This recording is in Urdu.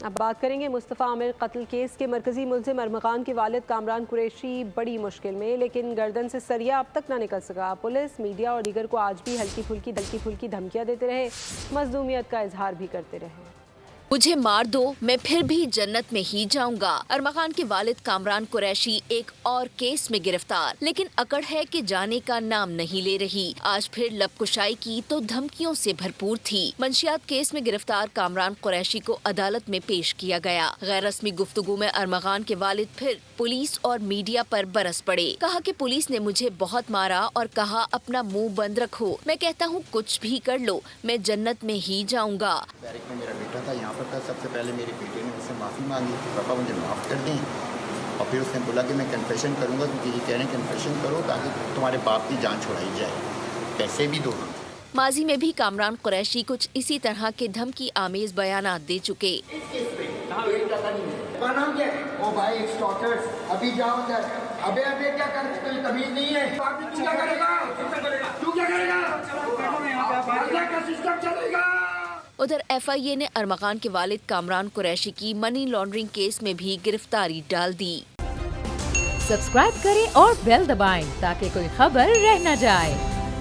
اب بات کریں گے مصطفیٰ عامر قتل کیس کے مرکزی ملزم ارمغان کے والد کامران قریشی بڑی مشکل میں، لیکن گردن سے سریا اب تک نہ نکل سکا۔ پولیس، میڈیا اور دیگر کو آج بھی ہلکی پھلکی دھمکیاں دیتے رہے، مظلومیت کا اظہار بھی کرتے رہے۔ مجھے مار دو، میں پھر بھی جنت میں ہی جاؤں گا۔ ارمغان کے والد کامران قریشی ایک اور کیس میں گرفتار، لیکن اکڑ ہے کہ جانے کا نام نہیں لے رہی۔ آج پھر لب کشائی کی تو دھمکیوں سے بھرپور تھی۔ منشیات کیس میں گرفتار کامران قریشی کو عدالت میں پیش کیا گیا۔ غیر رسمی گفتگو میں ارمغان کے والد پھر پولیس اور میڈیا پر برس پڑے۔ کہا کہ پولیس نے مجھے بہت مارا اور کہا اپنا منہ بند رکھو، میں کہتا ہوں کچھ بھی کر لو، میں جنت میں ہی جاؤں گا۔ میرا بیٹا تھا یہاں پر تھا، سب سے پہلے میرے بیٹے نے مجھ سے معافی مانگی کہ پاپا مجھے معاف کر دیں، اور پھر اس نے بولا کہ میں کنفیشن کروں گا، کیونکہ یہ کہہ رہے ہیں کنفیشن کرو تاکہ تمہارے باپ کی جان چھڑائی جائے، پیسے بھی دو۔ ماضی میں بھی کامران قریشی کچھ اسی طرح کے دھمکی آمیز بیانات دے چکے۔ ادھر ایف آئی اے نے ارمغان کے والد کامران قریشی کی منی لانڈرنگ کیس میں بھی گرفتاری ڈال دی۔ سبسکرائب کریں اور بیل دبائیں تاکہ کوئی خبر رہ نہ جائے۔